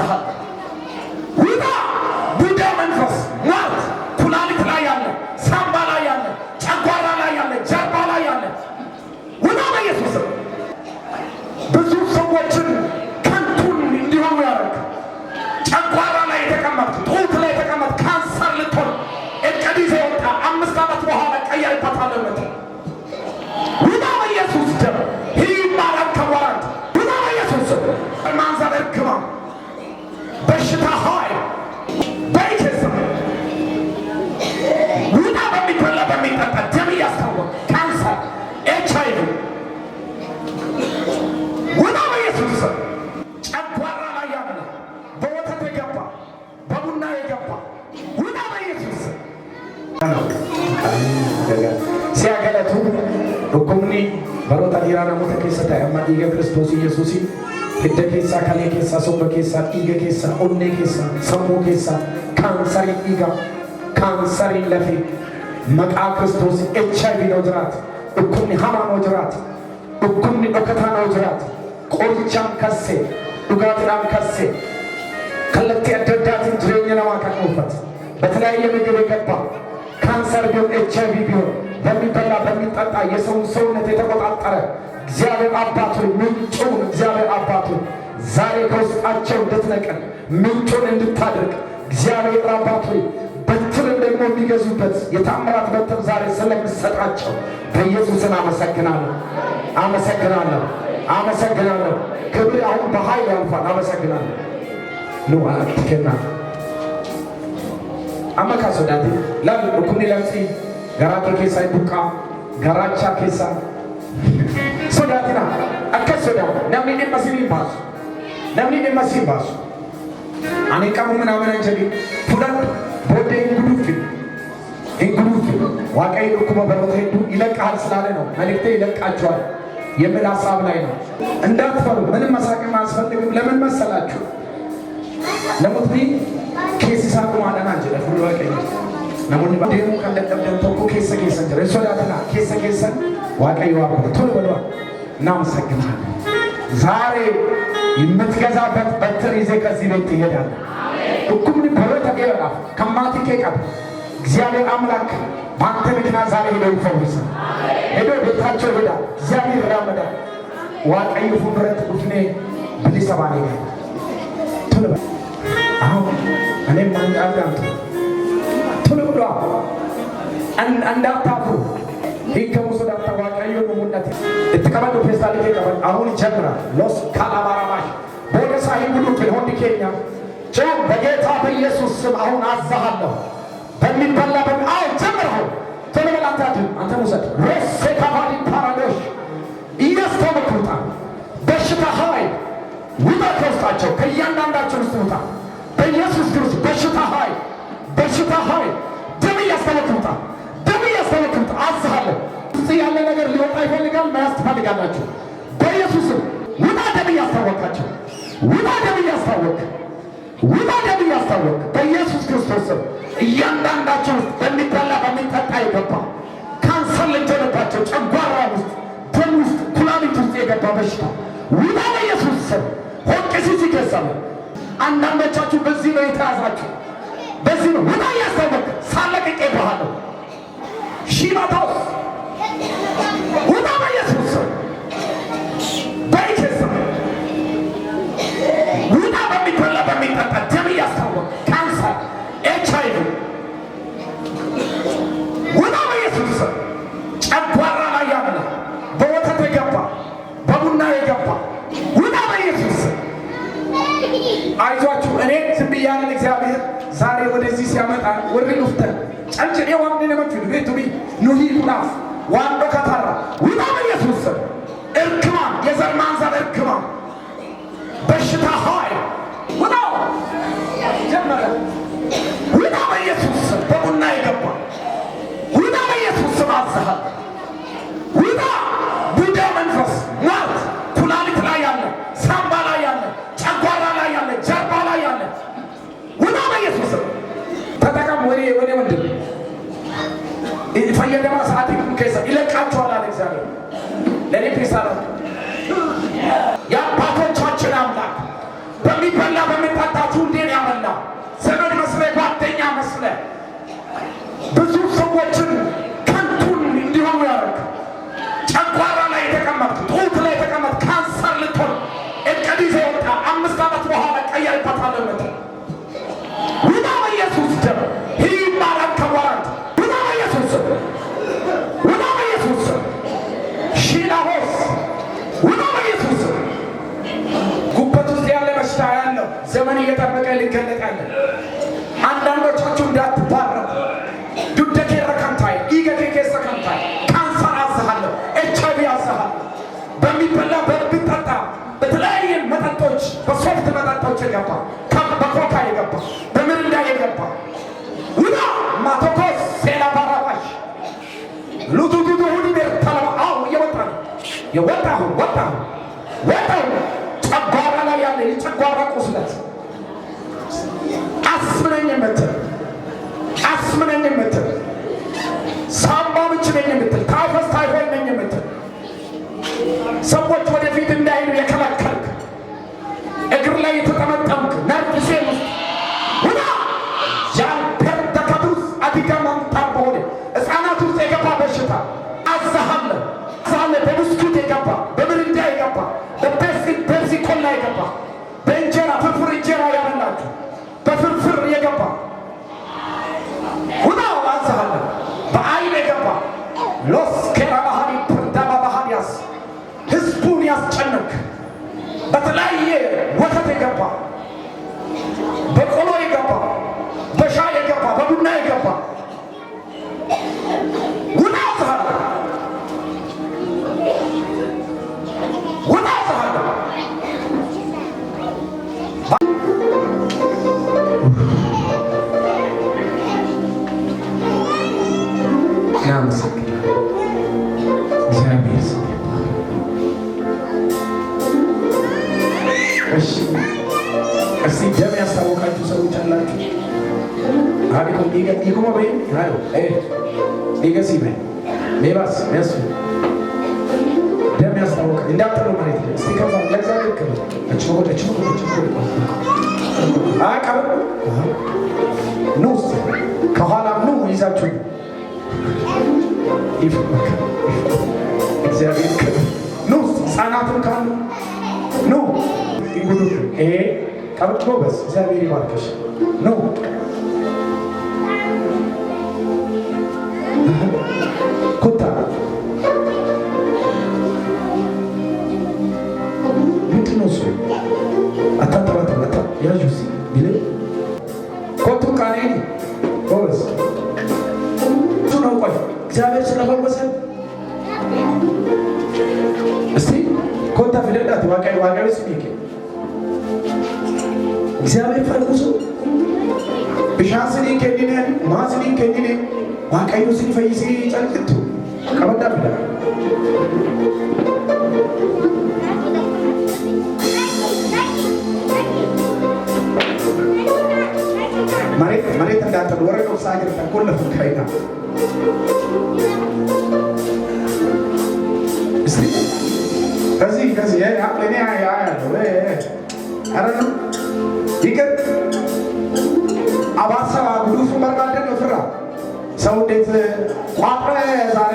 አዝሃል ውጣ ቡዳ መንፈስ ሟርት ኩላሊት ላይ ያለ ሳምባ ላይ ያለ ጨጓራ ላይ ያለ ጀርባ ላይ ያለ ውጣ በኢየሱስ ስም። ብዙ ሰዎችን ከንቱን እንዲሆኑ ያደርግ ጨጓራ ላይ የተቀመጥ ጡት ላይ የተቀመጥ ካንሰር ልትሆን እቅድ ይዘህ ወጣ 5 ዓመት በኋላ ቀየርበታለሁ ነው ውጣ በኢየሱስ ደም ይማራል ከወራት ውጣ በኢየሱስ ማንዛር እርግማ በሽታ ሆይ በኢየሱስ ውጣ በሚበላ በሚጠጣ ደም ያስታወቅ ካንሰር HIV ውጣ በኢየሱስ ጨጓራ ላይ ያለ በወተት የገባ በቡና የገባ ውጣ በኢየሱስ ሲያገለቱ ሁኩምኒ በሮታ ዲራና ሞተ ከሰታ አማዲገ ክርስቶስ ኢየሱስ ህደ ከሳ ካለ ከሳ ሶበ ከሳ ኢገ ከሳ ኦኔ ከሳ ሰሙ ከሳ ካንሰር ኢጋ ካንሰር ለፊ መቃ ክርስቶስ HIV ነው ጅራት ሁኩምኒ ሃማ ነው ጅራት ሁኩምኒ ኦከታ ነው ጅራት ቆርቻም ከሴ ዱጋትራም ከሴ ከለቲ አደዳትን ጅሬኛ ነው አከንውፈት በተለያየ ምግብ የገባ ካንሰር ቢሆን HIV ቢሆን በሚበላ በሚጠጣ የሰውን ሰውነት የተቆጣጠረ እግዚአብሔር አባቱ ምንጩን እግዚአብሔር አባቱ ዛሬ ከውስጣቸው እንድትነቅል ምንጩን እንድታደርግ እግዚአብሔር አባቱ በትርን ደግሞ የሚገዙበት የታምራት በትር ዛሬ ስለምሰጣቸው በኢየሱስን አመሰግናለሁ፣ አመሰግናለሁ፣ አመሰግናለሁ። ክብር አሁን በኃይል ያልፋል። አመሰግናለሁ። ኑ አትከና አመካ ሶዳቲ ላል ኩኒ ለምሲ ገራኬ ኬሳ ዱካ ገራቻ ኬሳ ሶዳቲና አከስ ሶዳ ነምኒ ደምሲኒ ባስ ነምኒ ደምሲኒ ባስ አኔ ቀሙ ምናምን አንጀዲ ፉዳን ቦዴ እንግዱፍ ዋቀይ ዱኩማ በሮተ ሄዱ ይለቃል ስላለ ነው መልእክቴ ይለቃቸዋል የሚል ሐሳብ ላይ ነው። እንዳትፈሩ ምንም መሳቅም አያስፈልግም። ለምን መሰላችሁ? ለሞትኒ ኬሲሳ ቁማዳና አንጀለ ሁሉ ዋቀይ ነሙኒ ባዴሙ ከንደቀደም ተቆ ኬሰ ኬሰን ጀረ ሶዳትና ኬሰ ኬሰን ዋቀይ ዋቆ ቶሎ በሏ እናመሰግናለን። ዛሬ የምትገዛበት በትር ይዘህ ከዚህ ቤት ትሄዳለህ። ሁኩምኒ በሮታ ገራ ከማቲ ከቀብ እግዚአብሔር አምላክ ባንተ ምክንያት ዛሬ ሄዶ ይፈውስ ሄዶ ቤታቸው ሄዳ እግዚአብሔር ያመዳ ዋቀይ ሁንረት ቁፍኔ ብሊሰባኔ ቶሎ አሁን እኔም አንዳንዱ ቶሎ ብሎ እንዳታፍሩ ይከሙ ሶዳታ ዋቀዩ ሙነት እትቀበሉ ፌስታሊቴ ቀበል አሁን ይጀምራል። ሎስ ካላባራባሽ በደሳ ይሁሉ ከሆንዲ ኬኛ ጀም በጌታ በኢየሱስ ስም አሁን አዛሃለሁ። በሚበላ አው ጀምረው ቶሎ በላታቱ አንተ ሙሰድ ሬሴ ካባዲ ፓራዶሽ እያስተመክሩታ በሽታ ኃይል ውጣ ከውስጣቸው ከእያንዳንዳቸው ውስጥ ውጣ በኢየሱስ ክርስቶስ በሽታ ኃይል ደም እያስተመክሩታ ደም እያስተመክሩታ አዛሃለሁ። እዚህ ያለ ነገር ሊወጣ ይፈልጋል። መያዝ ትፈልጋላችሁ። በኢየሱስም ውጣ ደም እያስታወቃቸው ውጣ ደም እያስታወቅ ውጣ ደም እያስታወቅ በኢየሱስ ክርስቶስ ስም እያንዳንዳቸው ውስጥ በሚበላ በሚጠጣ የገባ ካንሰር ልንጀነባቸው ጨጓራ ውስጥ ደም ውስጥ ኩላሊት ውስጥ የገባ በሽታ ውጣ በኢየሱስ ስም ሆንቅሲስ ይገዛሉ። አንዳንዶቻችሁ በዚህ ነው የተያዛችሁ። በዚህ ነው ውጣ እያስታወቅ ሳለቅቄ ባህለሁ ሺማታው ውጣ በኢየሱስ ስም በኢየሱስ ውጣ በሚበላ በሚጠጣ ደም እያስታወቅ ካንሰር HIV ውጣ በኢየሱስ ስም ጨጓራ ላይ ያለ በወተት የገባ በቡና የገባ ውጣ በኢየሱስ ስም። አይዟችሁ እኔ ዝም ብያለሁ። እግዚአብሔር ዛሬ ወደዚህ ሲያመጣ ወሪ ውፍተን ጨንጭኔ ዋምኔ ለመችሉ ቤቱቢ ኑሂ ቁላፍ ዋንዶ ከታራ ውጣ በኢየሱስ ስም። እርግማን የዘር ማንዘር እርግማን በሽታ ሆይ ውጣ ጀመረ ውጣ በኢየሱስ ስም። በቡና የገባ ውጣ በኢየሱስ ስም አዝሃል ውጣ ቡዳ መንፈስ ሟርት ኩላሊት ላይ ያለ ሳምባ ላይ ያለ ጨጓራ ላይ ያለ ጀርባ ላይ ያለ ውጣ በኢየሱስ ስም። ተጠቀም ወኔ ወንድም ፈየደማ ሰዓት ከሰ ይለቃችኋል አለ እግዚአብሔር ለኔ ፒሳራ የአባቶቻችን አምላክ በሚበላ በሚጠጣ ዘመን እየጠበቀ ሊገለጣል። አንዳንዶቻችሁ እንዳትባረሩ ዱደኬ ረከንታይ ኢገኬ ከሰከንታይ ካንሰር አዝሃለሁ፣ ኤችአይቪ አዝሃለሁ። በሚበላ በሚጠጣ በተለያየ መጠጦች በሶፍት መጠጦች የገባ በኮካ የገባ በምርንዳ የገባ ውጣ ማቶኮስ ሴላ ባራባሽ ሉቱቱቱ ሁሉ ቤር ተለባ አው እየወጣ ነው የወጣሁ ጨጓራ ላይ ያለ የጨጓራ ቁስለት አስምነኝ የምትል ሳምባ ምች ነኝ የምትል ታይፎይድ ነኝ የምትል ሰዎች ወደፊት እንዳይሉ የከለከልክ እግር ላይ የተጠመጠምክ ነርቭ ውስጥ ሁና ያልተከቱስ አዲጋማንታር በሆነ ሕፃናት ውስጥ የገባ በሽታ አዛሃለሁ በብስኩት የገባ በምርንዳ የገባ በፔፕሲ ኮላ የገባ በእንጀራ ፍርፍር እንጀራ ያበላችሁ በፍርፍር የገባ ሁና አዛሃለሁ በአይን የገባ ሎስ ከራባሃኒ ፕርዳባ ባህዲያስ ህዝቡን ያስጨነቅ በተለያየ ወተት የገባ በቆሎ የገባ በሻይ የገባ በቡና የገባ ውጣ አዝሃለሁ እስቲ ደም ያስታወቃችሁ ሰዎች አላችሁ? አሪኮ ይቆም በይ አይ ዲገሲ በይ ሜባስ ያስ ደም ያስታወቃ እንዳትሉ ማለት ነው። እስቲ ከዛ ለእግዚአብሔር ክብር እችሞ አቀብ ኑ ከኋላም ኑ ይዛችሁ እግዚአብሔር ክብር ኑ ሕፃናትም ካሉ ኑ ይጉዱ ይሄ ቀብቶ በስ እግዚአብሔር ይባርክሽ ኑ ኩታ ምንድነው እሱ አታጠራት መጣ ያጁሲ ቢለ ኮቱ ካኔኒ ጎበዝ እሱ ነው። ቆይ እግዚአብሔር ስለፈወሰ እስቲ ኮታ ፍለዳት ዋቃይ ስሚኬ እግዚአብሔር ፈርቁሱ ብሻስኒ ከዲነ ማስኒ ከዲነ ዋቃዩ ስኒ ፈይሲ ጨልቅቱ ቀበዳ ብላ መሬት እንዳትል ወረቀው ሳይር ተቆለፈ ካይና እስቲ ከዚህ ለኔ ያያለው አረን ይቀር አባሰባ ጉዱፍ መርጋደን ፍራ ሰው እንዴት ቋጥረ ዛሬ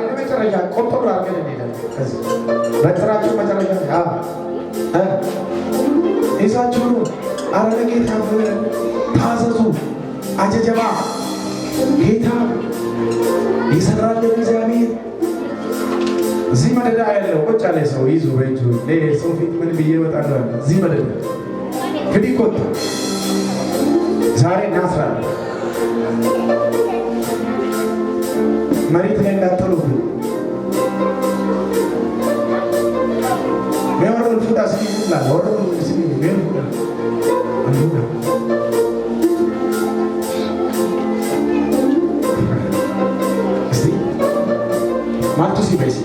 ለመጨረሻ ቆጥሮ አድርገን እንሄዳለን። ከዚህ በጥራችሁ መጨረሻ ይዛችሁ አረ ለጌታ ታዘዙ። አጀጀባ ጌታ ይሰራልን እግዚአብሔር እዚህ መደዳ ያለው ቁጭ ያለ ሰው ይዙ በእጁ ሰው ፊት ምን ብዬ እወጣለሁ? እዚህ መደዳ እንግዲህ ኮታ ዛሬ እናስራለን። መሬት ላይ እንዳትጥሉ ሚወረዱ ፉዳ ስሚ ይላል ወረዱ ስሚ ምን አንዱና እስቲ ማርቱ ሲበሲ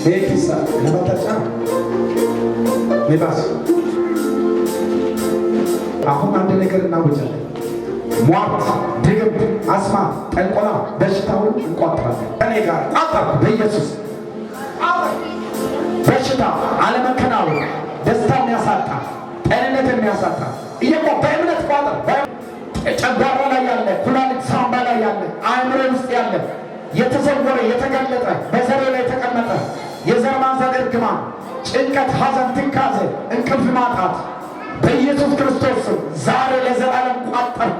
ሄኪሳ ለማታጫ ሜባስ አሁን አንድ ነገር እናውጃለን። ሟርት፣ ድግምት፣ አስማ፣ ጠንቆላ በሽታውን እንቋጥራለን። ከኔ ጋር ቋጠርኩ በኢየሱስ በሽታ አለመከናወን፣ ደስታ የሚያሳጣ ጤንነት የሚያሳጣ በእምነት ቋጠር። ጨጓራ ላይ ያለ፣ ኩላሊት ሳምባ ላይ ያለ፣ አእምሮ ውስጥ ያለ የተዘወረ የተገለጠ በዘሬ ላይ የተቀመጠ የዘር ማንዘር እርግማን፣ ጭንቀት፣ ሐዘን፣ ትካዜ፣ እንቅልፍ ማጣት በኢየሱስ ክርስቶስ ስም ዛሬ ለዘላለም ቋጠርኩ።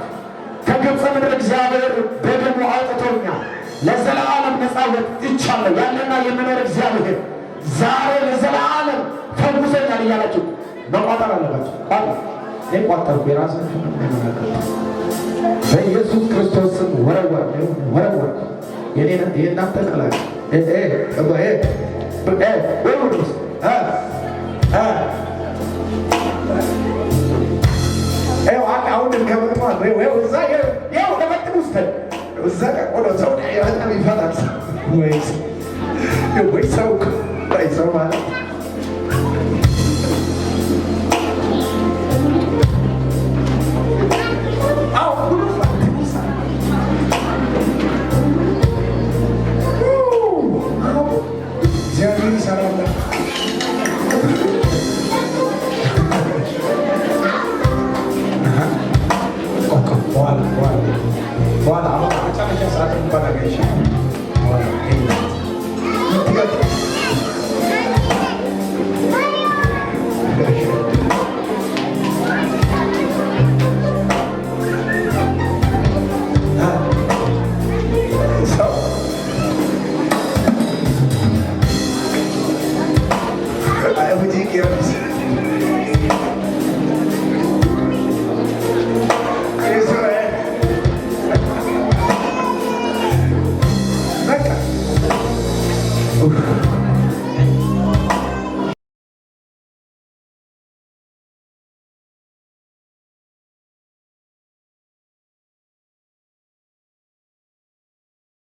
ከግብፅ ምድር እግዚአብሔር በደሙ አውጥቶኛል። ለዘላለም ነፃ ወጥቻለሁ። ያለና የምኖር እግዚአብሔር ዛሬ ለዘላለም ፈውሶኛል እያላችሁ መቋጠር አለባቸው። እኔ ቋጠርኩ የራሳችሁ በኢየሱስ ክርስቶስ ስም ወረወር የእናንተ ቀላል አሁን ገበርማል እዛ ያው ለመጥም ውስጥ እዛ ቆሎ ሰው በጣም ይፈራል ወይ ሰው ማለት